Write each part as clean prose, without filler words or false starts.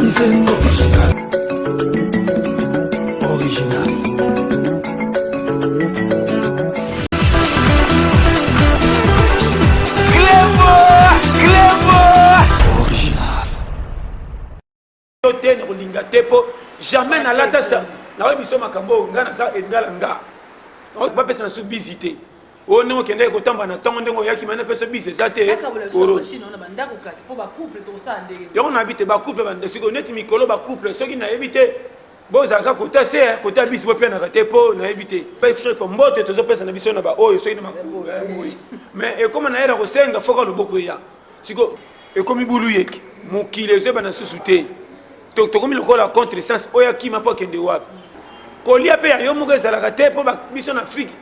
Nizendo original. Tene kolinga tepo jamais na lata sa na biso makambo ngana za edgala nga ba pesa na su visiter o no kende ko tamba na tongo ndengo yaki mana pesa bise zate oro yo na habite ba couple bande siko neti mikolo ba couple soki na ebite boza ka kota se kota bisi bo pe na tepo na ebite pa frère fo mbote tozo pesa na biso na ba oyo soki na makambo mais e comme na era ko senga foka loboko ya siko e komi bulu yeki mukile zo bana susute tokomi lokola contre sens oya kima po kende wapi kolia pe yo moko ezalaka te po biso na Afrique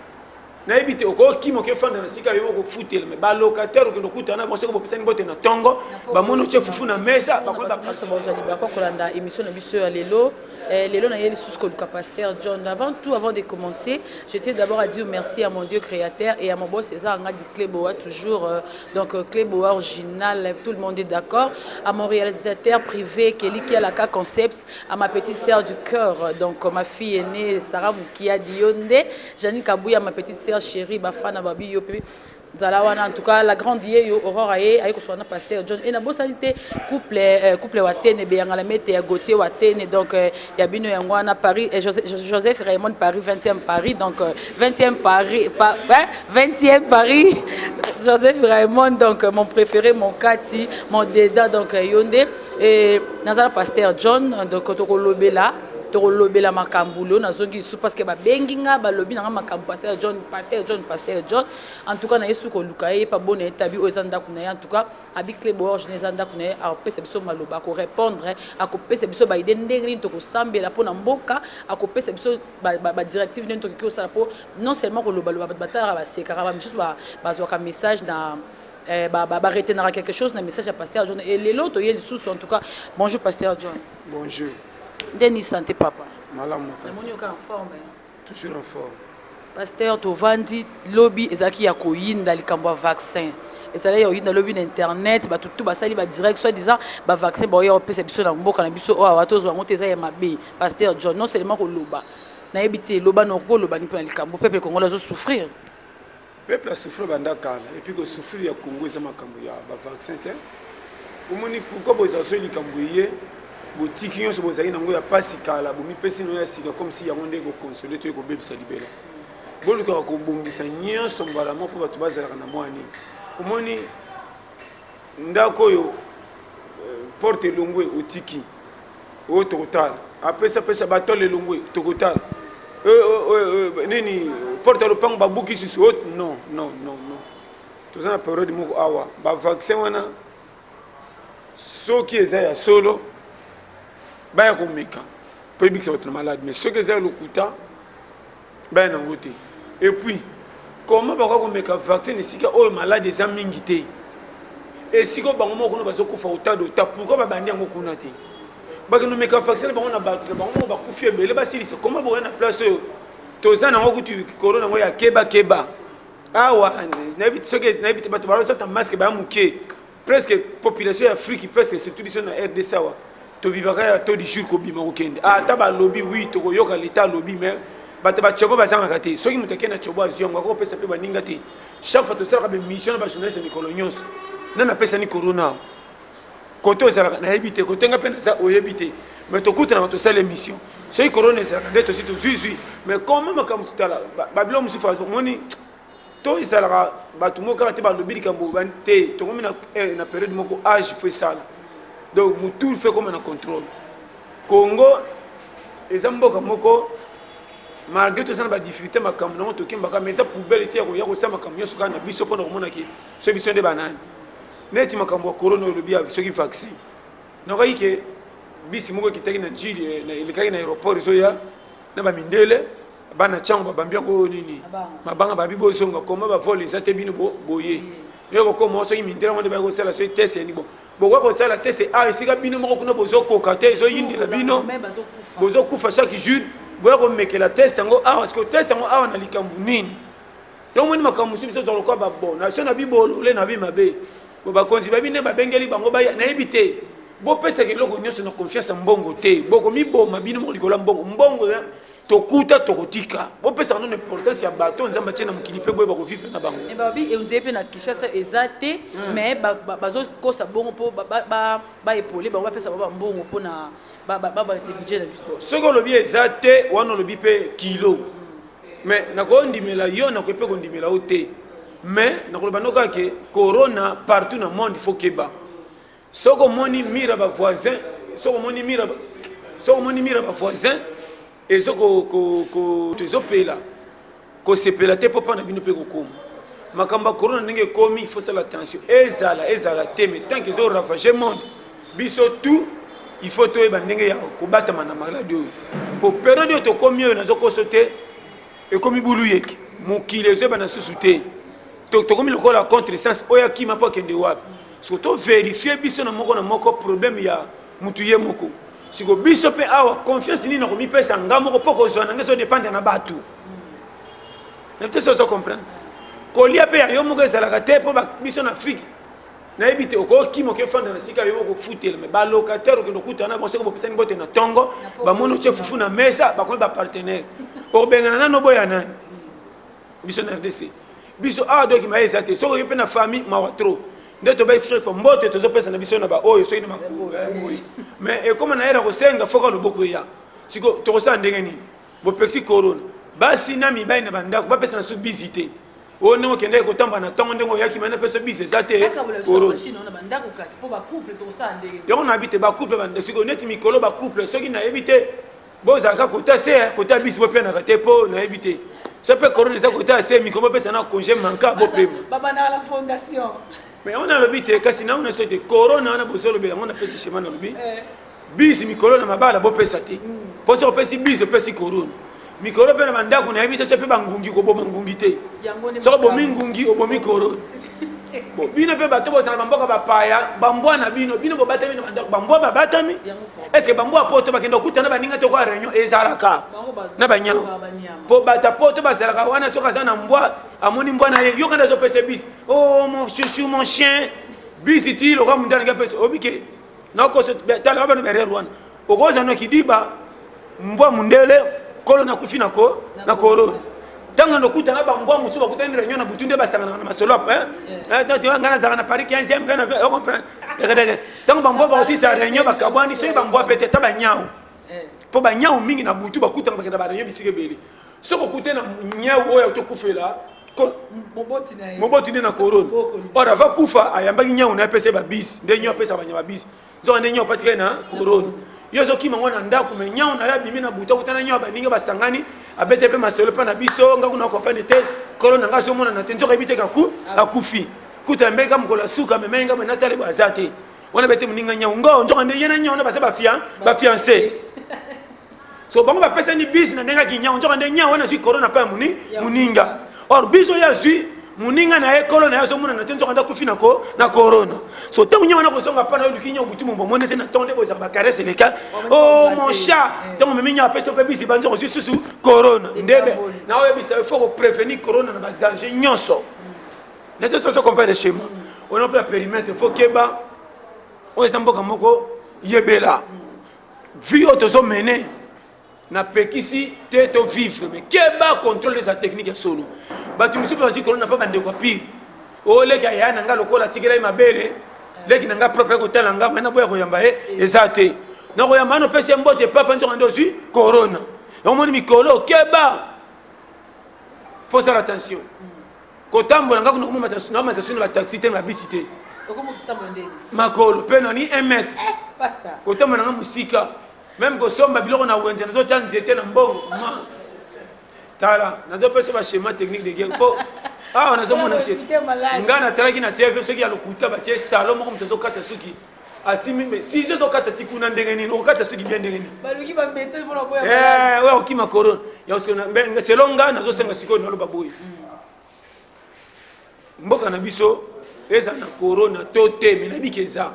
na ebite oko kimo ke fanda na sika yo ko futela me ba locataire ko lokuta na boseko bopesa ni bote na tongo ba mono che fufu na mesa ba konda passe bozali ba ko kolanda émission na biso ya lelo lelo na yeli sous le pasteur John. Avant tout, avant de commencer, je tiens d'abord à dire merci à mon Dieu créateur et à mon boss César Anga du Cléboa, toujours donc Cléboa original, tout le monde est d'accord, à mon réalisateur privé Kelly Kialaka Concepts, à ma petite sœur du cœur, donc ma fille aînée Sarah Moukia Dionde, Janine Kabouya, ma petite sœur chérie Bafana Babi Yope. En tout cas, la grande yo Aurora avec son pasteur John et na bosanité couple Watene Beyanga la mette Gauthier Watene donc ya bino yangwana Paris et Joseph Raymond Paris 20e Paris donc 20e Paris 20e Paris Joseph Raymond donc mon préféré mon Kati mon Deda donc Yonde et nazala pasteur John donc to lobela la makambulo na zongi sous parce que ba benginga ba lobi na makambu pasteur John en tout cas na yesu ko lukaye pa bonne tabi ozanda kuna en tout cas abi Cléboa genezanda kuna a pesa biso maloba ko répondre a ko pesa biso ba ide ndengri to ko sambela pona mboka a ko pesa biso ba directive nento ki osala po non seulement ko loba batara ba sekara ba misu ba zwaka message na retenir quelque chose na message à pasteur John et les autres il sous en tout cas bonjour pasteur John. Bonjour. Denis santé papa. Malam en forme. Toujours en forme. Pasteur Tovandi lobby ezaki ya koyinda likambo vaccin. Ezali ya koyinda lobby na internet ba tout basali ba direct soit disant ba vaccin ba yo pesa biso na mboka na biso o awatozo ngote eza ya mabe. Pasteur John non seulement ko loba. Na ebité loba no ko loba ni pe likambo peuple congolais zo souffrir. Peuple a souffrir banda kala et puis ko souffrir ya Congo eza makambo ya ba vaccin te. Omoni pourquoi boza so likambo yé botiki nyonso bozali nango ya pasi kala bomipesi no ya sika comme si yango nde kokonsole to ekobebisa libela bolukaka kobongisa nyonso mbala moko bato bazalaka na mwa nini omoni ndako oyo porte elongwe otiki oyo tokotala apesapesa batole elongwe tokotala nini porte ya lopango babuki susu non toza na periode moko awa bavaccin wana soki eza ya solo baya komeka po ebikisa bato na malade mais soki eza lokuta baya nango te et puis comment baka komeka vaccin esika oyo malade eza mingi te esika bango moko kuna bazokufa ota dota pourquoi babandi yango kuna te bakende omeka vaccin bango na bato na bango moko bakufi ebele basilisa comment boya na place oyo toza nango kutu korona yango ya keba awa soki nayebi te bato balosata masque baya moke presque population ya Afrique presque surtout biso na RDC awa to vivaka ya to di jour ko bima ko kende ata ba lobby oui to ko yoka l'état lobby mais bato ba chobo ba zanga kate soki mutake na chobo azionga ko pesa pe baninga te chaque fois to sala ba mission ba journaliste ni kolonyos na pesa ni corona koto sala na ebité ko tenga pe na za oyebité mais to kuta na to sala émission soki corona sala ndeto si to zui mais comment makam tutala babilo musifa moni to sala ba tumoka te ba lobby kambo ban te to ngomina na période moko âge fait sala. Donc, Moutoul fait comme un contrôle. Congo, les Amboka Moko, malgré tout ça, la difficulté, mais ça poubelle, il y a ça, ma camion, ce qu'on a bis au point de remonter, ce qui sont des bananes. Net, ma cambo, corona, le bien avec ceux qui vaccin. Nous voyons que bis Moko qui était dans le Gilles, le cas dans l'aéroport, il y a un mindele, bana chamba, bambiango, nini, ma banga, babibo, songa, comment va voler, ça t'est bien boyé. Et comme on se dit, mindele, on va faire la suite, test, et bon. Pourquoi vous savez la test c'est ah ici bino moko na bozo kokate zo yindi la bino bozo kufa chaque jour boya ko meke la test ngo ah parce que test ngo ah na likambu nini yo moni makambu sibiso zo lokwa ba bon na so na bibolo le na bi mabe bo ba konzi ba bine ba bengeli bango ba na ebité bopesa keloko nyonso na confiance ya mbongo te bokomiboma bino moko likolo ya mbongo tokuta tokotika bopesa no importance ya bato nzamba tie na mokili mpe boye bakovivre na bango babi onzeye mpe na Kinshasa eza te mais bazokosa bongo mpo baepole bango bapesa bango bambongo mpona babate budget na biso soki olobi eza te wana olobi mpe kilo mais nakondimela yo nakoki mpe kondimela yo te mais nakoloba no kaka ke corona partout na monde faut keba soki omoni mira bavoisin soki omoni mira bavoisin ezopela kosepela te mpo mpa na bino mpe kokoma makambo ya corona ndenge ekomi il faut sala attention ezala te mais tant que ezoravage monde biso tout il faut toyeba ndenge ya kobatama na maladi oyo po periode oyo tokomi oyo nazokoso te ekomi bulu yeke mokili ezoyeba na susu te tokomi lokola contre essence oyo akima mpo akende wapi siko toverifie biso na moko problème ya mutu ye moko siko biso mpe awa confiance nini nakomipesa nga moko mpo kozwa nange ezodépendre na bato na te sozo comprendre kolia mpe ya yo moko ezalaka te mpo biso na afrique nayebi te okokima okefanda na sika yo okofutela me balocataire okende okutana na bonseko bopesani bote na ntongo bamoni otie fufu na mesa bakomi bapartenaire okobengana nano boya nani biso na rdc biso awa dokima eza te soki oyo mpe na famille mawa trop nde tobaifo mbote tozopesa na biso na baoyo soki na makoyi mais ekoma na ye na kosenga foka loboko eya siko tokosala ndenge nini bopexi corona basi na mibali na bandako bapesa na so bisi te oyo ndenge okendeki kotambola na ntongo ndenge oyaki mana mpe so bisi eza te yango nayebi te bacouple siko neti mikolo bacouple soki nayebi te bozalaka kota se kota bisi bopenaka te mpo nayebi te so mpe corona eza kota se mikolo bopesa na congé manka bopema mais on a lobi te kasi na on a sauté corona on a besoin lobi on a pesi chemin na lobi bisi mikolo na mabala bopesa te po so pesi bisi pesi corona mikolo pe na bandako na yebite so pe bangungi ko boma ngungi te so bomi ngungi obomi corona bo bino pe bato bozala bamboka bapaya bambwa na bino bo batami na bandako bambwa babatami est-ce que bambwa poto bakenda kutana baninga to kwa réunion ezalaka na banyao po bata poto bazalaka wana soka sana mbwa amoni mbwa na ye yo kanda zo pese bis oh mon chouchou mon chien bis iti lo kam ndana pese obike na ko so tala ba no bere rwana okoza no kidiba mbwa mundele kolo na kufi na corona tanga ndokuta na bambwa musu bakutani réunion na butunde basangana na masolope tati ngana zaka na Paris 15e ngana on comprend tanga bambwa ba aussi sa réunion bakabwani so bambwa peut-être tabanyao po banyao mingi na butu bakutanga bakenda ba réunion bisike beli so kokutena nyao oyo tokufela moboti na corona ora va kufa ayambaki nyao na pesa ba bis nde nyao pesa banya ba bis zo nde nyao patika na corona yozo kima ngona ndako me nyao na ya bimi na buta kutana nyao baninga basangani abete pe masolo pa na biso nga kuna kopane te corona nga so mona na tenzo ka biteka akufi kuta mbeka mkola suka memenga me natale bazate wana bete muninga nyao ngo njoka nde yena nyao na basa ba fiancé so bango ba pesa ni bis na nenga kinyao njoka nde nyao wana si corona pa muninga or biso ya zui muninga na ekolo na yaso muna na tenzo kanda kufina na corona so tangu nyama na kozonga pana yo kinya butu mumbo monete na tonde boza ba caresse les cas oh mon chat tangu meminya peso pe bisi banzo ko susu corona ndebe na oyo bisa il faut ko prévenir corona na ba danger nyonso na te so comprendre le schéma on a pas périmètre il faut keba on ezamboka moko yebela vie to zo mener na pekisi te to vivre mais keba contrôle les techniques ya solo batu musu pe corona pa bande ko pire o leki ya nanga lokola tikela mabele leki nanga propre ko tala nga mana boya ko yamba ezate na ko yamba no pese mbote papa nzo ndo zu corona o moni mikolo keba faut faire attention ko tambo nanga ko mata sunu ba taxi te na bisite makolo pe no ni 1 mètre pasta ko tambo nanga musika même ko somba biloko na wenze nazo tanzete na mbongo tala nazo pesa ba schéma technique de guerre po ah nazo mona chet ngana talaki na TV soki ya lokuta ba tie salon moko mtazo kata suki asimi me si zo kata tikuna ndenge nini okata suki bien ndenge nini baluki ba mbete bona boya ouais okima corona ya usko na benga selonga nazo senga siko na loba boy mboka na biso eza na corona tote me na bikeza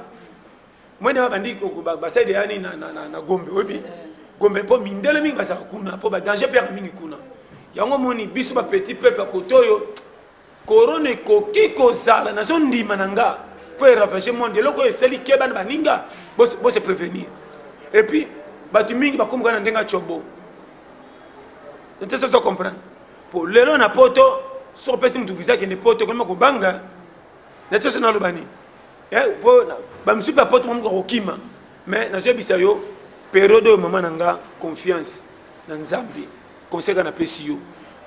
mwene babandiko basaide yani na gombe obi gombe po mindele mingi basaka kuna po ba danger père mingi kuna yango moni biso ba petit peuple kotoyo corona koki kozala na zo ndima nanga pour ravager monde eloko esali keba na baninga bo se prévenir et puis batu mingi bakomka na ndenga chobo nte ça comprendre pour lelo na poto so pesi mtu visa ke ne poto koma ko banga na tso na lobani po ba msupa poto mo ko kima mais na je bisayo période mama nanga confiance na nzambi conseil na pesi yo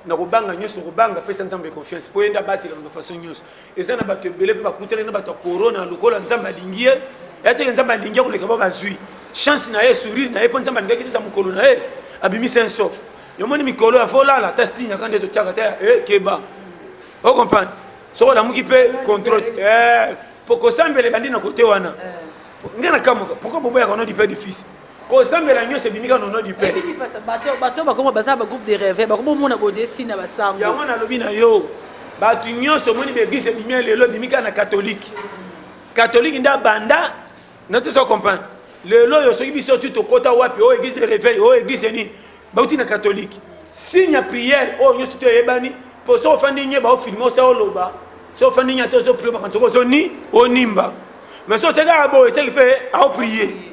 na kobanga nyonso na kobanga pesa nzambe confiance po enda batela na façon nyonso eza na bato ebele pe bakutela na bato corona lokola nzambe alingie yate nzambe alingie koleka ba bazui chance na ye sourire na ye po nzambe alingie kisa mukolo na ye abimi saint sauf yomoni mikolo ya folala ta signe quand to chaka ta keba o comprendre so la muki pe contrôle poko sambele bandi na côté wana ngana kama pourquoi boboya kono di pe difficile ko sambela nyose bimika no di pe bato bakoma baza ba groupe de rêve bakoma mona bodé sina basango ya mona lobi na yo batu nyonso moni be bise bimia lelo bimika na catholique nda banda na to so comprendre lelo yo so biso tout kota wapi o église de réveil o église ni bauti na catholique signe prière o nyonso to yebani po so fandi nye ba o filmo sa o loba so fandi nya to so prier ba kanto so ni o nimba mais so tega abo c'est qui fait a prier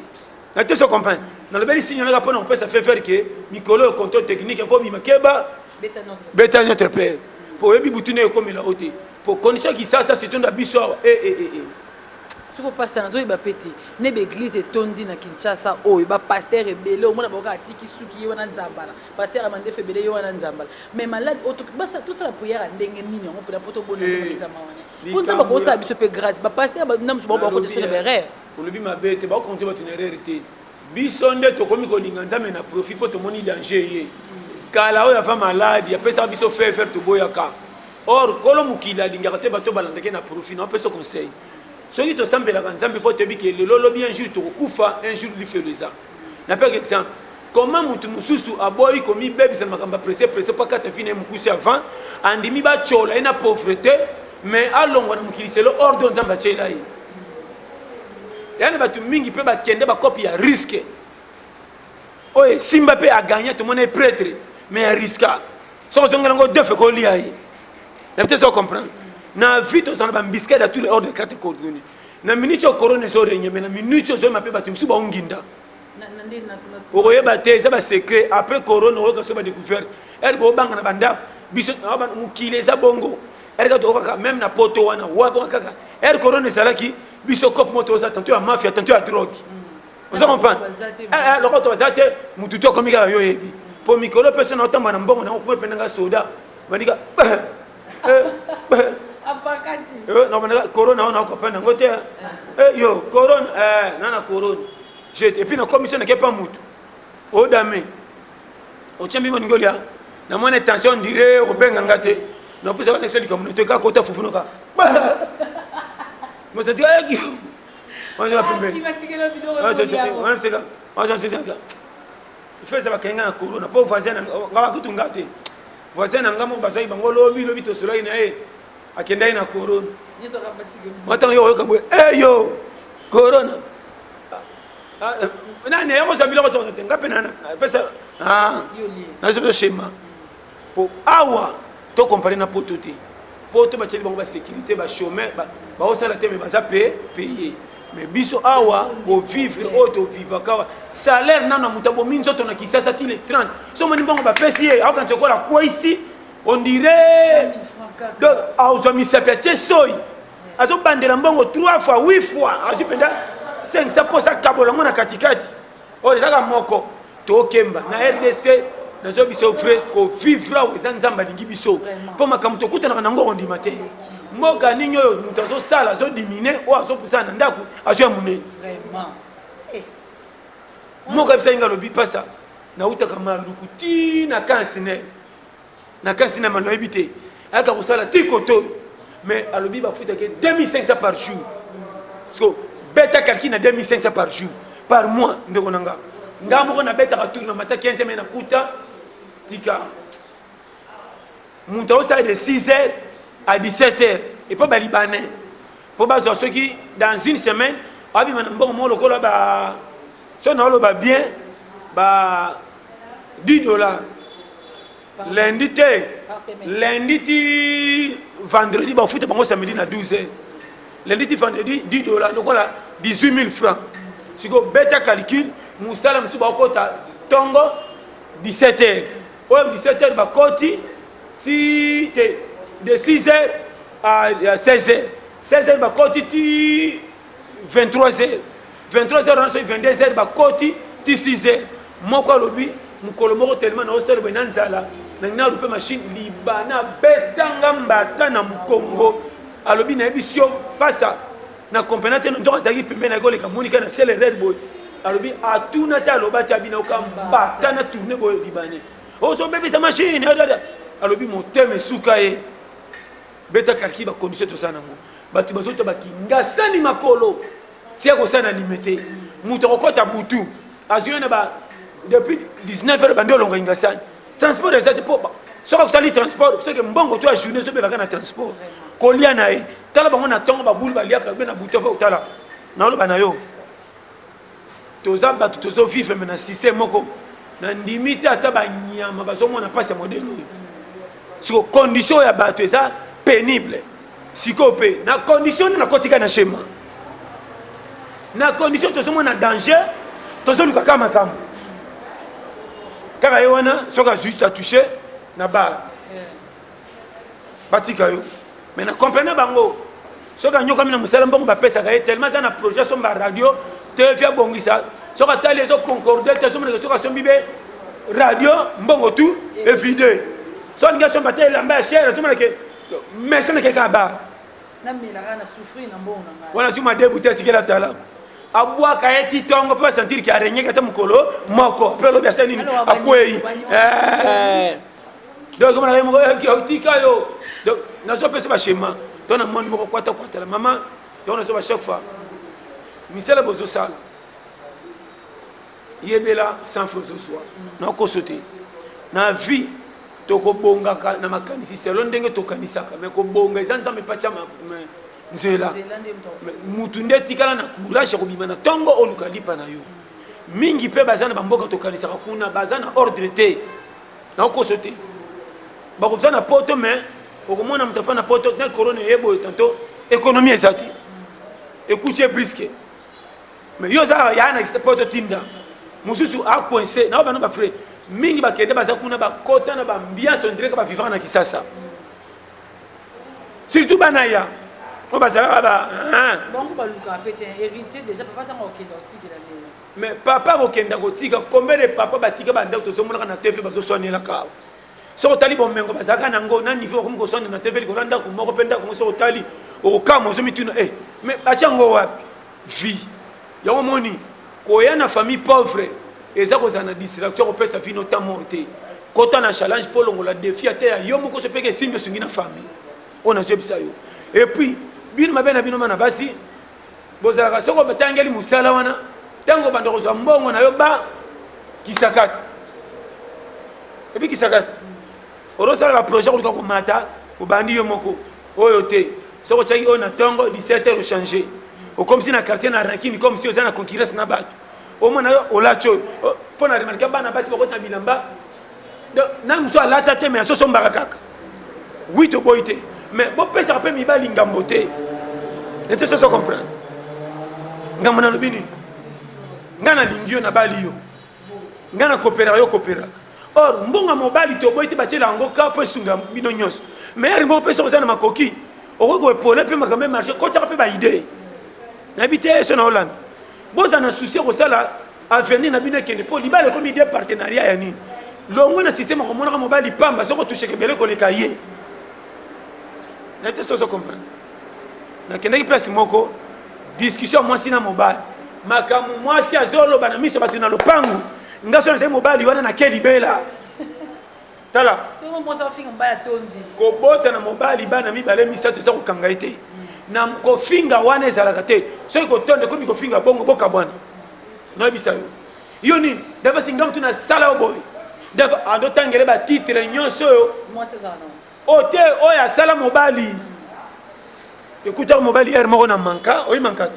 na to so comprendre na le beli signe na pona on peut ça faire que mikolo contrôle technique faut bi makeba beta notre père pour ebi butune comme la haute pour condition qui ça c'est tout na biso siko pasteur nazo ba pété ne be église etondi na Kinshasa o ba pasteur ebele o mona boka atiki suki wana nzambala pasteur amande febele yo wana nzambala mais malade auto basa tout ça la prière ndenge nini on peut la poto bonne nzamba wana pour nzamba ko sa biso pe grâce ba pasteur ba namso ba ko de sur les erreurs on le bi mabete ba ko nzamba une erreur té biso nde to komi ko linga nzambe na profit pour to moni danger ye kala o ya fa malade ya pesa biso faire to boyaka or kolo mukila linga te bato balandeke na profit na pesa conseil soki to sambela nzambe po tebi ke lelo bien jour to kufa un jour lui fait le ça na par exemple comment mutu mususu aboyi komi bebisa makamba pressé pas kata fine mukusi avant andimi ba chola ina pauvreté mais alongwa na mukiliselo ordre nzamba chela yi yana batu mingi pe ba kende ba copie ya risque oye simba pe a gagner tout monde est prêtre mais a risque so zongela ngo defe ko li ayi na peut-être ça comprendre na vite on ba biscuit à tous les ordres de carte coordonnées na minute au corona so renye mais na minute zo ma pe batu msuba onginda o yeba te ça ba secret après corona o ka so ba découvert ergo banga na banda biso ba mukile za bongo ergo to ka même na poto wana wa ba kaka corona salaki biso cop moto za tantôt à mafia tantôt à drogue on se comprend le roto zate mututo komika yo yebi po mikolo personne otamba na mbongo na ko penanga soda bandika non mais corona on a copain ngote yo corona nana corona et puis na commission n'est pas mutu o dame o chambi mon ngolia na mona tension dire o benga ngate no pesa na seli communauté ka kota fufunoka mo se dia ki on va pembe on se ga on se ga il fait ça bakenga na corona po voisin ngaba kutungate voisin ngamo basoi bango lobi to solo ina akendai na corona wata yo ka bwe yo corona nani yako sabila ko toka ngapi nana pesa na zo shema po awa to comparer na poto te poto ba cheli bango ba sécurité ba chômeur ba osala te mais ba za payer mais biso awa ko vivre auto vivre kawa salaire nana mutabo minzo to na kisasa ti les 30 so moni bango ba pesier au quand tu la quoi ici on dirait donc azo mi sapete soy azo bandela mbongo 3 fois 8 fois azo penda 5 ça pour ça kabola ngona katikati o ezaka moko to kemba na RDC nazo biso frère ko vivre au nzamba lingi biso po makamto kutana na ngoko ndima te mboka ninyi oyo mutu azo sala azo diminuer o azo poussa na ndaku azo ya munene vraiment moka bisa inga lobi pasa na utaka malukuti na kansine mano ebité aka kosala tikoto mais alobi ba futa ke 2500 par jour parce que beta calcul na 2500 par jour par mois ndeko nanga ngamo na beta ka tourner mata 15 mais na kuta tika munta osa de 6h à 17h et pas balibanais pour bazo ceux qui dans une semaine abi mana mbongo mo lokola ba so na lo ba bien ba $10 lundi ti vendredi ba foot bango samedi na 12h lundi ti vendredi $10 donc voilà 18 000 francs siko beta calcul musala musu bakota tongo 17h ou 17h bakoti ti de 6h à 16h 16h bakoti ti 23h 23h on 22h bakoti ti 6h moko alobi mukolo moko tellement na oselo benanzala na rupe machine libana betanga mbata na mukongo alobi na ebisio pasa na compagnie ndo azaki pembe na koleka monika na sele red boy alobi atuna ta aloba ta bina okamba na tourner boy libanais ozo bébé sa machine alobi moteme suka ye beta kalki ba condition to sana ngo batu bazoto bakingasani makolo tia ko sana limité muto kokota butu azuyena ba depuis 19h bando longa ingasani transport des êtes pour soit vous allez transport parce que mbongo toi journée so be bakana transport kolia na e tala bango na tongo ba bulu ba liaka be na buto fa tala na lo bana yo tozamba tozo vivre mais na système moko na limite ata ba nyama ba zomo na passe modèle siko condition ya bato eza pénible siko pe na condition na kotika na schéma na condition tozo mo na danger tozo luka kama kama kaka yo wana soka juste à toucher na bar batika yo mais na comprendre bango soka nyoka mina musala mbongo ba pesa ka tellement ça na projet so ba radio TV bongisa soka tali zo concorder te so mo soka so bibe radio mbongo tout et vidéo so nga so batel lamba cher so mo ke mais ça ne ke ka bar na mela kana souffrir na mbongo na nga wana zuma débuter tikela tala abwa ka eti tongo pe sentir ki arenye kata mukolo moko pe lo biasa nini akwei donc comme na mo ko tika yo donc na so pesa ba schéma to na monde moko kwata la maman yo na so ba chaque fois misela bozo sala yebela sans faux soir na ko sauter na vie to ko bonga na makanisi selo ndenge to kanisaka mais ko bonga izanza me pacha nzela mutu nde tikala na courage ko bimana tongo oluka lipa na yo mingi pe bazana bamboka to kanisaka kuna bazana ordre te na ko sauter ba ko na poto mais okomona mutafa na poto na corona yebo tanto économie ezati écoutez brisque mais yo za yana ki poto tinda mususu a coincé na ba no ba frère mingi ba kende baza kuna ba kota na ba ambiance on dirait que ba vivre na kisasa surtout banaya on ba za ba bon ba luka pete héritier déjà papa tanga okenda otiki la mais papa okenda kotika combien de papa batika ba ndako to somona na TV bazo soigner ka so tali bomengo bazaka nango na niveau comme ko soigner na TV ko randa ko moko penda ko so tali o kamo zo mituna mais bachango wapi vie ya omoni ko ya na famille pauvre eza ko za na distraction ko pesa vie nota morte kota na challenge pour longola défi ate ya yo moko se peke signe sungi na famille on a jebisa yo et puis bino mabena bino mana basi bozala soko batangeli musala wana tango bandoko zo mbongo na yo ba kisakata et puis kisakata orosala ba projet ko ko mata ko bandi yo moko oyo te soko chaki on a tongo 17h changer o comme si na quartier na rankini comme si ozana concurrence na bato o mona yo olacho pona remarquer bana basi bako sa bilamba donc na muso alata te mais so sombaka kaka oui to boité mais bo pesa pe mi bali ngambote nete so comprendre ngamona lobini ngana lingio na bali yo ngana coopérer yo coopérer or mbonga mobali to boité batela ngo ka pe sunga bino nyos mais ari mo pesa ozana makoki o ko epole pe makame marché ko tsa pe ba idée n'habiter sur Hollande boza na souci ko sala avenir na bino kende po libale comme idée partenariat ya nini longo na système ko mona mobali pamba soko toucher ke bele ko le kaye na te so comprendre na kende place moko discussion moi sina mobali makamu moi si azolo bana miso batu na lopangu ngaso na mobali wana na kelibela tala so mo sa finga mbaya tondi ko bota na mobali bana mibale misato sa ko kangaite na ko finga wana ezalaka te so ko tonde ko mi ko finga bongo boka bwana no bisa yo ni dava singam tu na sala boy dava ando tangere ba titre nyonso yo moi c'est ça non o te o ya sala mobali écoute mobali er moko na manka o manka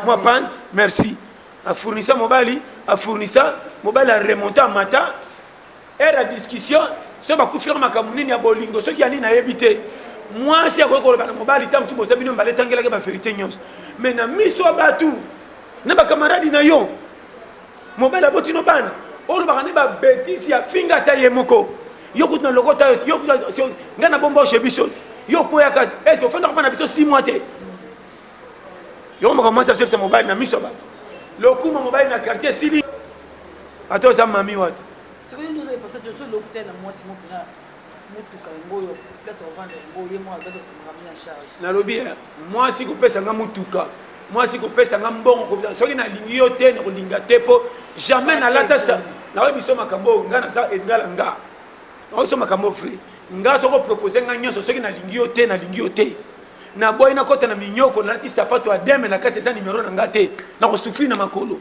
moi pense merci a fournisseur mobali a fournisseur mobali a remonter mata era discussion so ba kufira makamunini ya bolingo so ki ani na yebite moi si akoki koloba na mobali ntango mosusu bosa bino mbala etangelaki baverité nyonso mais na miso ya bato na bakamaradi na yo mobali aboti no bana olobaka ne babétise ya finga ata ye moko yo kutu na lokota yo ngai na bomba oshe biso yo koyaka estce ofandaka mpa na biso 6 mois te yo moko mwasi asobisa mobali na miso ya bato lokuma mobali na quartier sili ata oza mami wata nalobi mwasi kopesa nga mutuka mwasi kopesa nga mbongo soki nalingi yo te nakolinga te mpo jamais nalata sa nakoyi biso makambo nga naza egala nga nakoyi biso makambo free nga soko propose nga nyonso soki nalingi yo te nalingi yo te naboyi nakota na minyoko nalati sapato ya deme na kati eza nimero na nga te nakosufri na makolo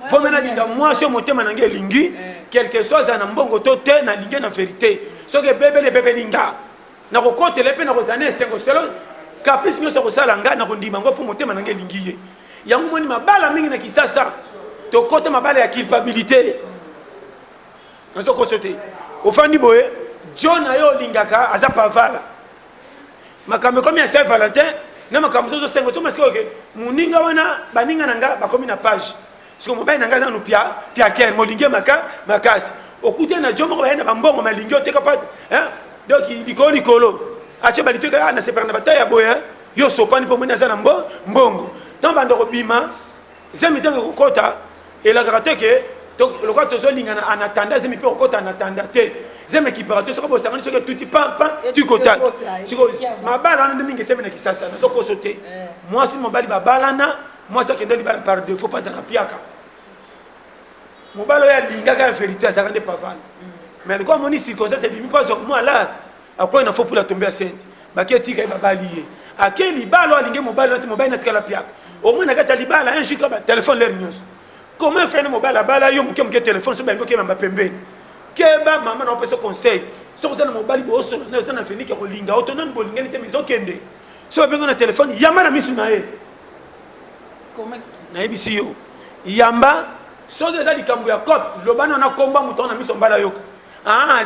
fo mena linga mwasi yo motema na nge elingi quelque chose na mbongo to te nalingi na vérité soki ebebele ebebelinga nakokotela mpe nakozana esengo selo caprice nyonso kosala nga nakondima ngo mpo motema na nge elingi ye yango moni mabala mingi na kisasa tokota mabala ya culpabilité nazokoso te ofandi boye john ayo olingaka aza pavala makambo ekomi ya saint valentin na makambo mosusu osengo so masika oke moninga wana baninga na nga bakomi na page siko mobali na nga aza no pia ker molingi makasi okute na jo moko baye na bambongo malingi oteka pa donc likolo atie baliteka na separa na bataille ya boye yo sopani mpo moni aza na mbongo donc bandoko bima zemi ntango kokota elakaka te ke lokola tozolingana anatanda zemi mpe kokota anatanda te zemi ekipaka te soki bosangani soki tuti pampa tukotaki siko mabala wana nde mingi esemi na kisasa nazokoso te mwasi mobali babalana mwasi akende libala par défaut mpo azaka piaka mobali oyo alingaka ya vérité azaka nde pavale mais lokola moni circonstance ebimi mpo azwaka mwa alare akoyi na fo mpula tombe ya sente bake etika ye babali ye ake libala oyo alingi mobali nati mobali natikala piaka omoi na kati ya libala un jour to batelefone lere nyonso comment faire mobile abala yo muke téléphone so bango ke mamba pembeni keba mama na opesa conseil so ko sana mobile bo so na sana fini ke ko linga autonom bo linga te mizo kende so bengo na téléphone yamba na misu na ye comment na ebisi yo yamba so que ça likambo ya cop lobana na komba muto na miso mbala yoka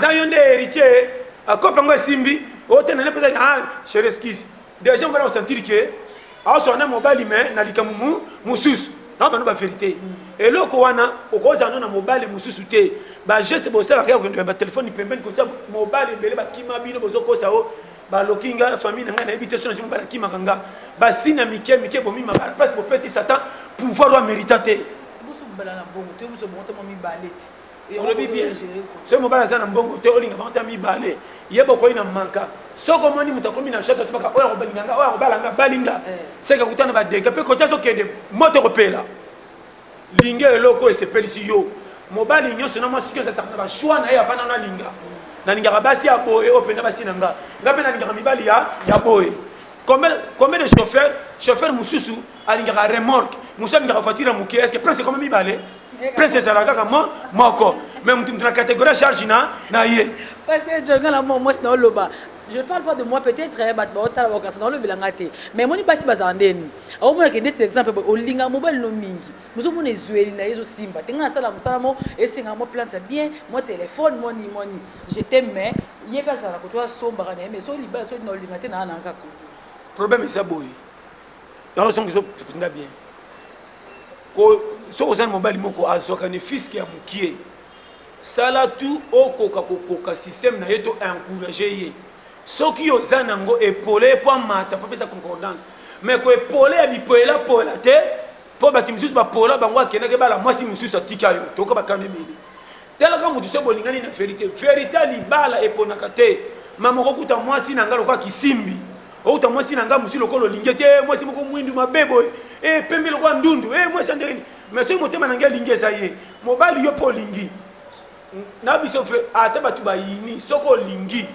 za yo nde héritier a cop ngo simbi o te na ne pesa chérie skis déjà on va sentir que a so na mobile mais na likambo mususu na bano ba vérité eloko wana okozana na mobile mususu te ba geste bosala rien que ba téléphone pembeni ko sa mobile belé ba kima bino bozokosa o ba lokinga famille nga na ebité so na simba ba kima kanga ba sina mike bomi ma ba parce que pesi satan pouvoir wa mériter boso bala na bongo te boso bongo mo mi baleti on le dit bien ce mobile za na bongo te olinga ba mi balé yebo ko ina manka soko moni mutakomi na shata sobaka oya ko balinganga oya ko balanga balinga seka kutana ba dega pe ko taso kende moto ko pela linge eloko esepelisi yo mobali nyonso na mwasi nyonso azalaka na bashwa na ye avanda na linga nalingaka basi ya boye oyo mpenza basi na nga mpe nalingaka mibali ya boye combien de chauffeur mosusu alingaka remorque mosusu alingaka voiture ya moke est ce que prince ekoma mibale prince ezalaka kaka moko mais mutu na catégorie ya charge na ye parce que jongala mwasi na oloba je ne parle pas de moi peut-être dans le bilangate mais moni basi bazandeni au moins que des exemple olinga mobile no mingi nous omona ezueli na yezo simba tenga sala musala mo esenga mo plante bien mo téléphone moni je t'aime mais yeba sala ko toi somba kana mais so libala so na olinga te na nanga ko problème est ça boy dans son so pinda bien ko so ozana mobile moko azoka ne fiske ya mukie sala tout okoka système na yeto encourager ye soki oza nango epole po mata po pesa concordance mais ko epole ya bipoela pola te po bati misusu bapola bango akendaki bala mwasi mosusu atika yo tokoka bakane ebele telaka motu so bolingani na vérité libala eponaka te mama okokuta mwasi na nga lokola kisimbi okuta mwasi na nga mosusu lokola olingi te mwasi moko mwindu mabebo pembe lokola ndundu mwasi andeni mais soki motema na ngai alingi eza ye mobali yo mpo olingi na biso ata bato bayini soki olingi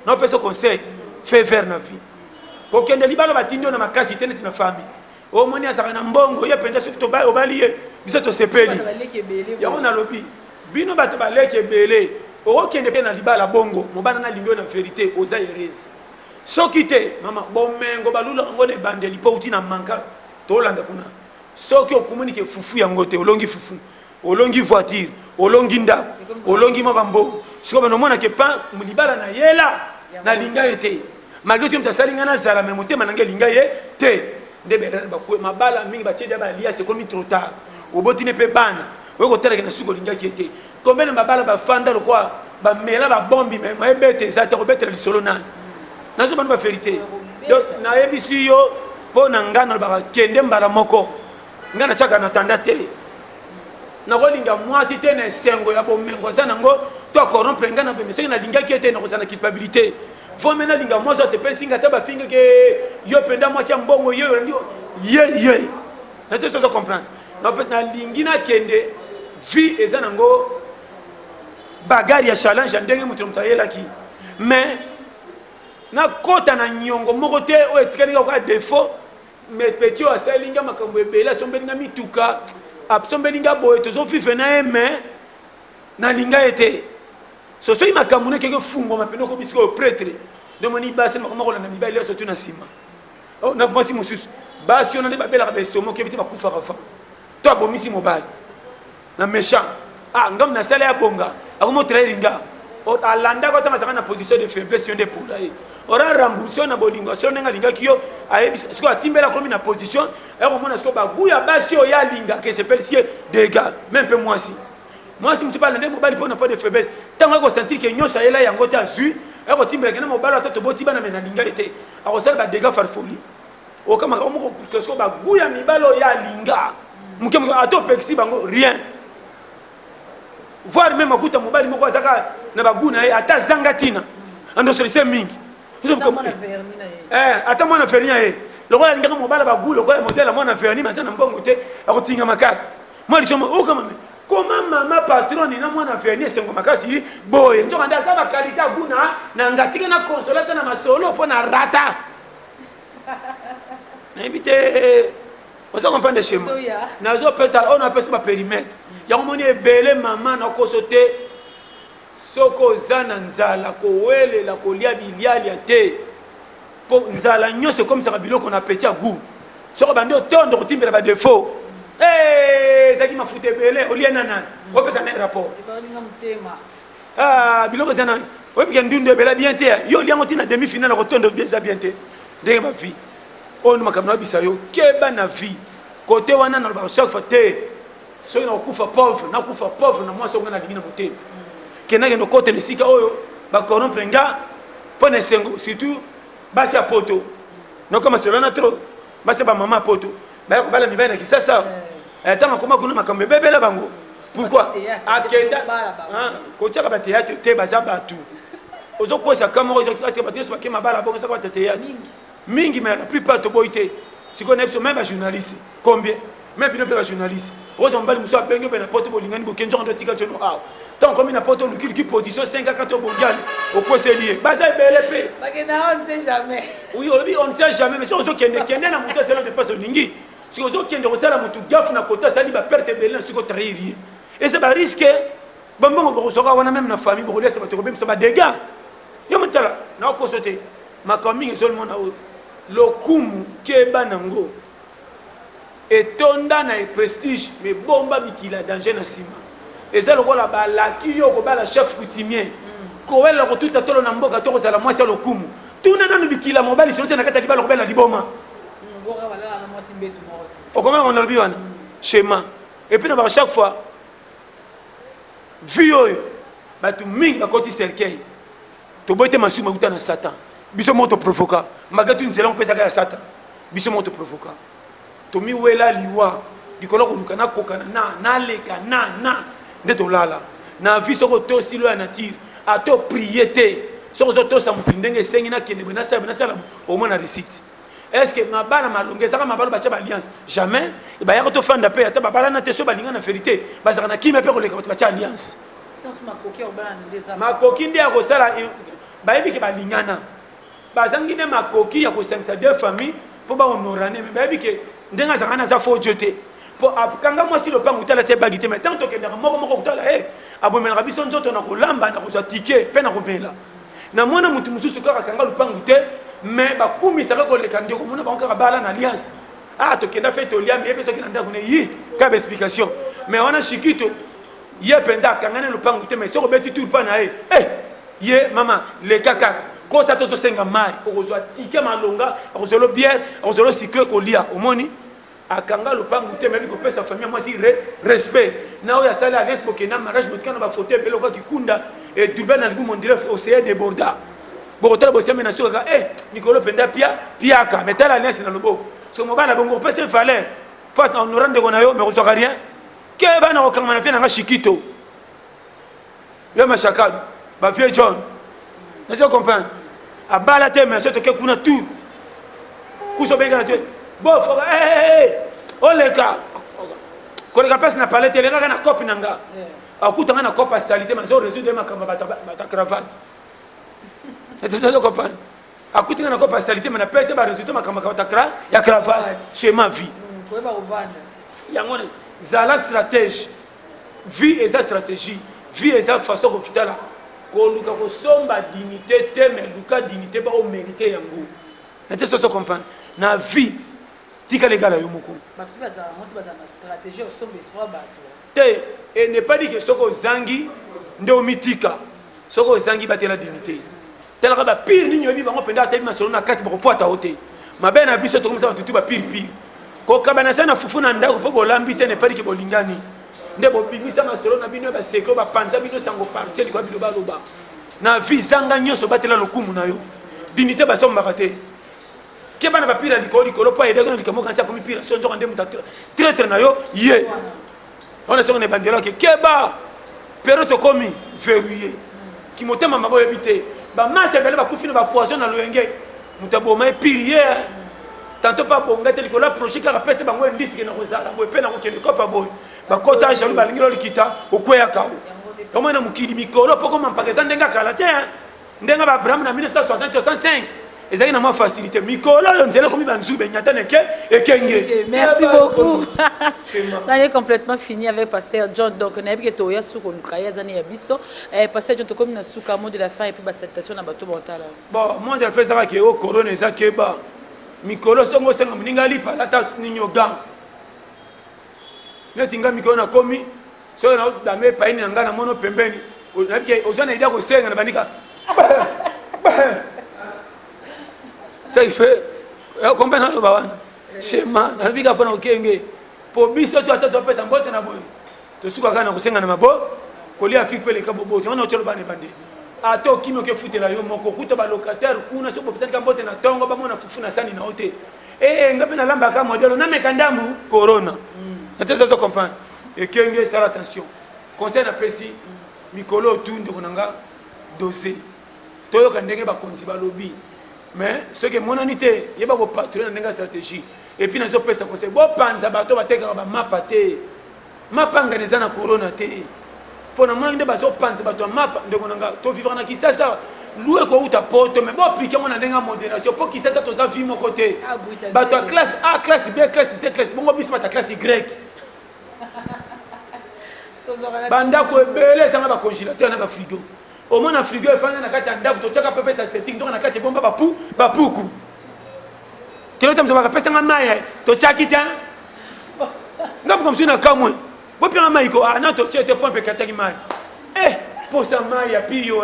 na opesa conseil fait vers na vie kokende libala batindi yo na makasi te neti na famille omoni azalaka na mbongo ye mpenza soki obali ye biso tosepeli yango nalobi bino bato baleki ebele okokende mpe na libala bongo mobana nalingi yo na vérité oza heureuse soki te mama bomengo balula yango na ebandeli mpo uti na manka tolanda kuna soki okomunike fufu yango te olongi fufu olongi voiture olongi ndako olongi mwa bambongo siko bano mona ke pa libala na yela na linga ete malgré tout mtasali ngana zala mais motema nange linga ye te nde berere bakwe mabala mingi batiede ba lia c'est comme trop tard obotine pe bana oyo koteleka na suko linga ki te combien de mabala ba fanda lo quoi ba mela ba bombi mais ma ebete za te obetela lisolo na nazo bana ba vérité donc na yebisi yo po na ngana ba kende mbala moko ngana chaka na tanda te na kolinga mwasi te na sengo ya bomengo za nango to corrompre ngana be mais na linga ki te na kozana culpabilité faut maintenant linga moi ça c'est pas singa taba finga que yo penda moi si mbongo yo ye na te so comprendre na peut na lingina kende vie eza nango bagari ya challenge ndenge mutu mtayela ki mais na kota na nyongo moko te o etikalinga kwa défaut mais petit o asalinga makambo ebela sombelinga mituka absombelinga boye tozo fife na mais na linga ete so so makambo ne keke fungo mapendo ko bisiko prêtre de moni basi makambo na mibali surtout na sima oh na mwasi mususu basi on a ba bela ba estomac ke biti ba kufa rafa to abomisi mobali na méchant ah ngam na sala ya bonga akomo traininga o alanda ko tanga na position de faiblesse yonde pour dai ora remboursé na bolingo so nenga linga kiyo ayebi siko atimbela komi na position e ko mona siko ba guya basi o ya linga que c'est pelsier dégâts même peu moi si mtu pala ndemo bali pona pas de faiblesse tango ko sentir que nyosa yela yango ta su e ko timbela kena mobala to boti bana mena linga ete ako sala ba dégâts farfoli o kama ko mo ko siko ba guya mibalo ya linga mukemo ato pexi bango rien voir même akuta mobali moko azaka na baguna ye ata zangatina ando solise mingi ata mwana vernia ye lokola ndika mobala bagula lokola modela mwana vernia mazana mbongo te akotinga makaka moi lisoma o kama me comment mama patron na mwana vernia sengo makasi boye njoka ndaza ba qualité aguna na ngatika na consolata na masolo pona rata na invité on s'en comprend de chez moi nazo pétal on appelle ça périmètre yango moni ebele mama na kosote soko zana nzala ko wele la kolia biliali te po nzala nyose comme ça biloko na petit goût soko bande otondo kotimbela ba défaut zaki mafuta ebele olia nana opesa na rapport biloko zana obi ndunde bela bien te yo liango tina demi finale kotondo déjà bien te ndenge ba vie on makamna bisayo keba na vie côté wana na ba chaque fois te so ina kufa pauvre na mwasi ngana lingina motema kenake no côté ne sika oyo ba corrompre nga pone sengo surtout basi ya poto no kama selana trop basi ba mama poto ba ko bala mibana kisasa tama koma kuna makambe bebela bango pourquoi akenda ko tshaka ba théâtre te baza batu ozo kosa kama ozo kasi ba teso ba kema bala bongo saka ba théâtre mingi mais la plupart to boité si qu'on est même un journaliste combien même bien pas journaliste on s'en bali musa bengo ben porte bolingani bo kenjo ndo tika chono ah tant comme na porte lukili ki position 5 à 4 mondial au point c'est lié baza BLP bakena on ne sait jamais oui on ne sait jamais mais si on zo kende na muta selo de passe lingi si on zo kende ko sala mutu gaf na kota sali ba perte belin si ko trahir et c'est ba risque bambongo ko soka wana même na famille bo laisse ba to ko ba dégâts yo mutala na ko sote makaming seulement na lokumu keba nango etonda na prestige mais bomba bikila danger na sima eza lokola ba laki yo ko bala chef coutumier ko wela ko tuta tolo na mboka to ko sala mwasi lokumu tuna nanu bikila mobali sote na kata libala ko bela liboma ngora wala na mwasi mbetu mo o comment on olbi wana schéma et puis na ba chaque fois vio batu mingi bakoti cercueil to boite masuma utana satan biso moto provoca magatu nzela mpesa ka ya satan biso moto provoca to mi wela liwa dikolo ko lukana kokana na leka na ndeto lala na vie soko to silo ya nature a to prier te soko to sa mpindenge sengi na kende na sala au moins na récite est-ce que mabana malonge saka mabalo ba cha alliance jamais e ba ya to fanda pe ata babala na te so balinga na vérité bazaka na kime pe ko leka ba cha alliance makoki ndi ya ko sala bayebi ke balingana bazangine makoki ya kosangisa deux familles po ba honorane mais bayebi ke ndenga zakana za fo jeter po kanga mwasi lo pangu tala tse bagité mais tant que ndaka moko kutala abomela biso nzoto na kolamba na kozwa ticket pe na komela na mwana mutu mususu kaka kanga lo pangu te mais ba kumisa ka koleka ndeko mona ba kaka bala na alliance to kenda fait to liam yepe so kinanda kune yi ka explication mais wana shikito ye penza kanga ne lo pangu te mais so ko beti tout pa na ye mama le kaka kosa tozosenga mai okozwa tike malonga okozwa bière okozwa cycle kolia omoni akanga lopangu te mebi kopesa famille mwasi respect na oyo asali alliance bokenda mariage botikana bafoto ebele okoka kikunda durban na libu mondire océan de borda bokotala bosiame na sokaka mikolo penda piaka metala alliance na loboko so mobana bongo kopesa valeur pas honorant ndeko na yo mais kozwaka rien ke bana kokangama na fie nanga shikito yo mashakadu bavieux john nazo comprendre abala te mais so toke kuna tout kusobengana te bon faut oleka koleka pesa na palette eleka na kopi nanga akutanga na kopi salité mais so résoudre makamba bata cravate nazo comprendre akutanga na kopi salité mais na pesa ba résoudre makamba bata ya cravate chez ma vie koyeba kovanda yango zala stratège vie eza stratégie vie eza façon kofitala koluka kosomba dignité te mais luka dignité ba o mériter yango na te so comprendre na vie tika legala yo moko bato bazala moto bazala stratégie osomba espoir bato te et ne pas dire que soko zangi nde omitika soko zangi batela dignité telaka ba pire ni nyobi bango penda tabi masolo na kati bakopota ote mabe na biso to komisa batutu ba pire ko kabana sana fufu na ndako po bolambi te ne pas dire que bolingani nde bobimisa masolo na bino ba sekro ba panza bino sango partir ko bino baloba na vie zanga nyoso batela lokumu na yo dignité basomba te ke bana bapira likolo po aider ko likamo kantia komi pira so njoka ndemu traître na yo ye on est sur ne bandela ke keba pero to komi verrouillé ki motema mabo yebite ba masse bele ba kufina ba poison na loyenge mutaboma pirier tanto pas bonga te likolo projet ka pese bango ndisi na kozala bo pe na ko kele kopa boy ba kota jalu ba lingiro likita okweya kawo omo na mukidi mikolo poko mampakeza ndenga kala te ndenga ba Abraham na 1965 ezali na ma facilité mikolo yo nzela komi banzube nyata neke ekenge. Merci beaucoup. Ça est complètement fini avec Pasteur John. Donc on a vu que toya suko nkaya zani ya biso Pasteur John to comme na suka mot de la fin et puis ba salutation na bato bontala. Bon moi de la fait ça va que o corona za keba mikolo songo senga mninga lipa lata ninyo gang netinga mikolo na komi so na dame paini nga na mono pembeni na ke ozana ida ko senga na bandika ça il fait combien na bawana shema na bika pona okenge po biso to atatu pesa mbote na boy to suka kana ko senga na mabo kolia fi pele ka bobo on otelo bane bande ato kimio ke futela yo moko kuta ba locataire kuna so bopesa ka mbote na tongo ba mona fufu na sani na hote ngapi na lamba ka modelo na mekandambu corona natesa so comprendre ekenge sala attention conseil na pesi mikolo tunde konanga dossier toyo ka ndenge ba konzi ba lobby mais ce que mon anité yeba ko patron na stratégie et puis nazo pesa conseil bo panza bato bateka ba mapa te mapa nganeza na corona te pona mwana nde bazo panza bato mapa ndeko nanga to vivre na kisasa louer ko uta poto mais bo appliquer mon ndenga modération pour kisasa to za vie mon côté bato classe A classe B classe C classe bongo biso bata classe Y banda ko ebele sanga ba congélateur na ba frigo au moins na frigo efanya na kati ya ndako to chaka pepe esthétique donc na kati bomba bapuku kilo tam to ba pesa nga mai to chaki ta ngapo comme si na kamwe bo pira mai ko na to chete point pe kataki mai posa mai ya pio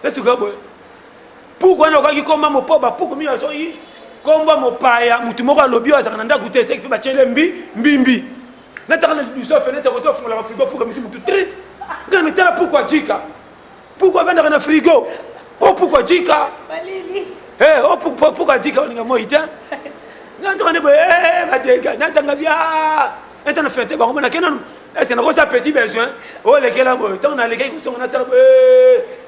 est-ce que bo pourquoi na ko komba mo po bapuku mi so yi komba mo paya mutu moko alobi azaka na ndako te c'est que ba chele mbimbi na takana du so fenêtre ko to fungola ba frigo pour que misi mutu tri ngana metala pourquoi jika pourquoi vendre dans le frigo? Oh pourquoi Jika? Oh pourquoi Jika on est moïta? N'entends pas badega, n'entends bien. N'entends fait bon on a kenan. C'est un gros petit besoin. Oh les gars là, on a les gars qui sont en attente.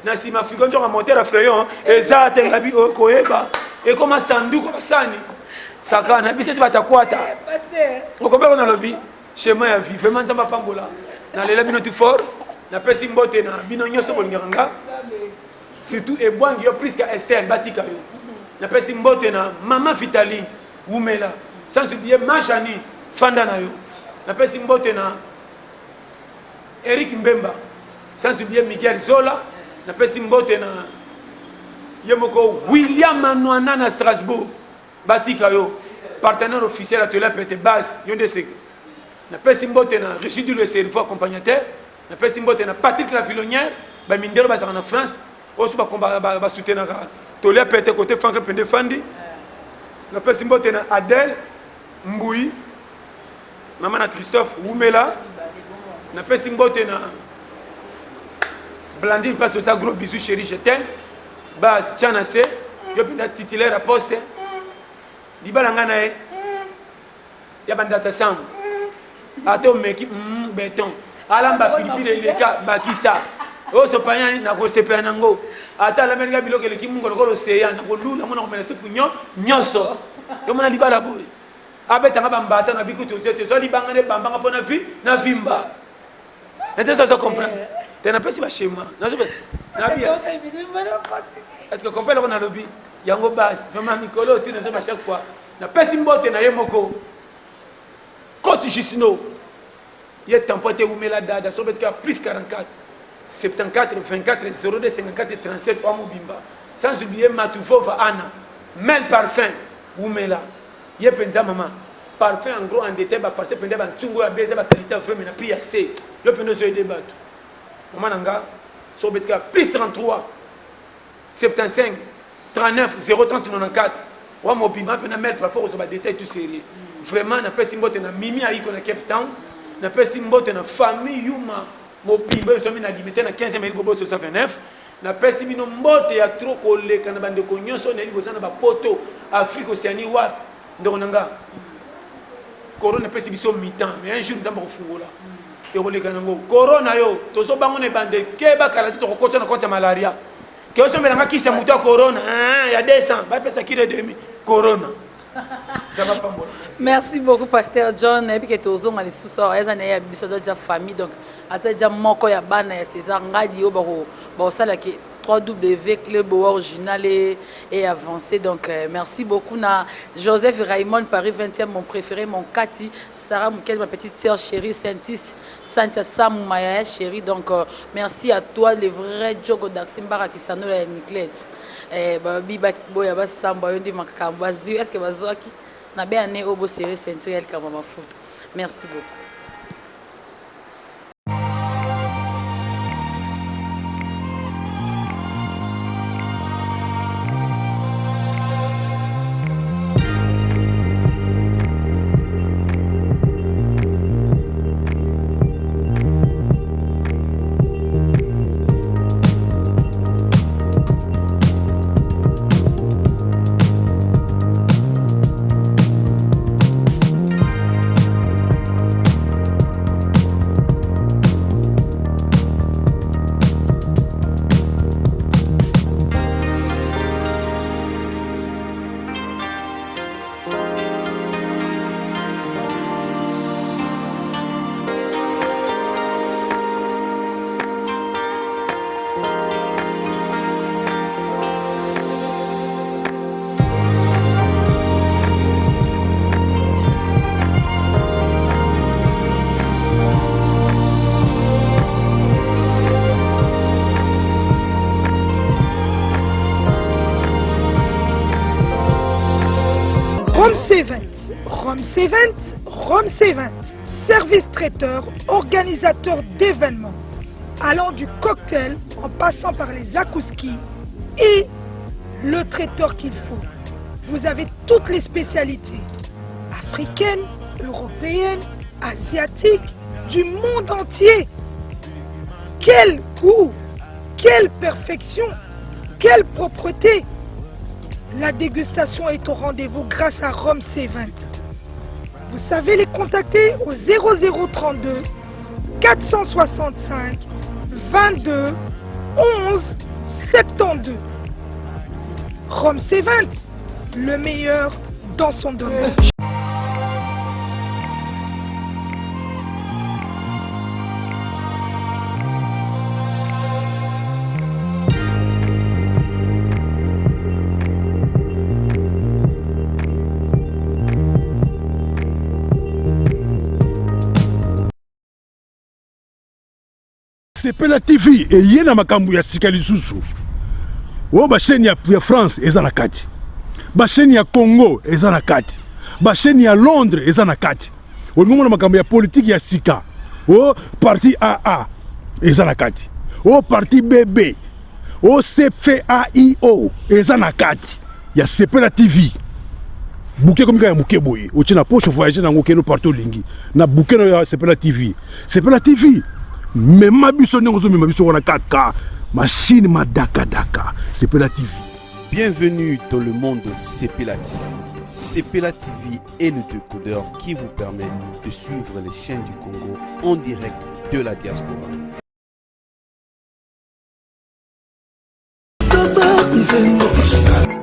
Na si ma frigo on a monté la frayon et ça tengabi o koeba. Et comment sandu comme sani? Saka na bisi tu vas takwata. Pasteur. On comprend on a lobby. Chemin à vivre, vraiment ça va pas mbola. Na les labino tout fort. Na pesi mbote na bino nyoso bolinganga surtout e bwangi yo plus que Esther batika yo na pesi mbote na mama Vitali Wumela sans oublier Machani fanda na yo na pesi mbote na Eric Mbemba sans oublier Miguel Zola na pesi mbote na yemoko William Manouana na Strasbourg batika yo partenaire officiel atelier Pete Base yonde se na pesi mbote na Régis le cerveau accompagnateur na pesi mbote na Patrick la Filonnière ba mindelo ba en France osu ba soutenir tolia pété côté Franck Pende Fandi na pesi mbote na Adèle Mbouyi maman na Christophe Woumela na pesi mbote na Blandine passe ça gros bisous chérie je t'aime ba tiana se yo penda titulaire à poste di balanga na e ya bandata sam ato meki béton alamba pilipili leka bakisa o so panyani na ko sepa nango ata la menga biloko le kimungo ko seya na ko lula mona ko mena se kunyo nyoso yo mona libala boy abeta ngaba mbata na bikutu zete zo libanga ne bambanga pona vi na vimba ete ça comprendre te na pesi ba schéma na zo na bia est-ce que comprendre na lobby yango base vraiment mikolo tu ne sais pas chaque fois na pesi mbote na yemoko Côte Gisino il est tempoté Woumela dada so betka plus 44 74 24 02 54 37 Omo Bimba sans oublier Matoufova Anna Mel Parfum Woumela ye penza maman parfum en gros en détail ba passer pende ba tsungo ya beza ba qualité vraiment na prix assez yo pende zo débat maman nanga so betka plus 33 75 39 030 94 Omo Bimba pende Mel Parfum so ba détail tout sérieux vraiment na pesi mbote na mimi aiko na Cape Town na pesi mbote na famille Yuma Mobimba so mi na limité na 15e mairie bobo 129 na pesi bino mbote ya trop koleka na bande ko nyonso na libosa na ba poto Afrique Océanie wa ndoko nanga corona pesi biso mi-temps mais un jour nzamba ko fungola e koleka nango corona yo tozo bango ne bande keba kala to ko kota na konta malaria ke oso mbela ngakisha muto corona ya 200 ba pesa kile demi corona. Merci beaucoup Pasteur John et puis que tozo ngali suso ezana ya biso za famille donc ata ja moko ya bana ya César ngadi o ba sala ki www club original et avancé donc merci beaucoup na Joseph Raymond Paris 20e mon préféré mon Cathy Sarah Moukel ma petite sœur chérie Saintis Santia Sam Maya chérie donc merci à toi les vrais Djogo Daximbara qui s'en est Niclet biba boya ba samba yondi makambo azu est-ce que bazwaki na be ane obo série sensuelle kama mafuta merci beaucoup. Rome C20, service traiteur, organisateur d'événements, allant du cocktail en passant par les akouskis et le traiteur qu'il faut. Vous avez toutes les spécialités, africaines, européennes, asiatiques, du monde entier. Quel goût, quelle perfection, quelle propreté. La dégustation est au rendez-vous grâce à Rome C20. Vous savez les contacter au 0032 465 22 11 72. Rome C20, le meilleur dans son domaine. Sepela TV et yena makambu ya sika lisusu. O ba chaîne ya France eza na kati. Ba chaîne ya Congo eza na kati. Ba chaîne ya Londres eza na kati. O ngomona makambu ya politique ya sika. O parti AA eza na kati. O parti BB. OCFAIO eza na kati ya Sepela TV. Bouquet comme ya muke boye o tina poche voyager nango keno partout lingi na bouquet no ya Sepela TV. Sepela TV même mabiso ndongo zo mabiso wana kaka machine madaka daka Sepela TV. Bienvenue dans le monde de Sepela TV. Sepela TV est le décodeur qui vous permet de suivre les chaînes du Congo en direct de la diaspora. Papa,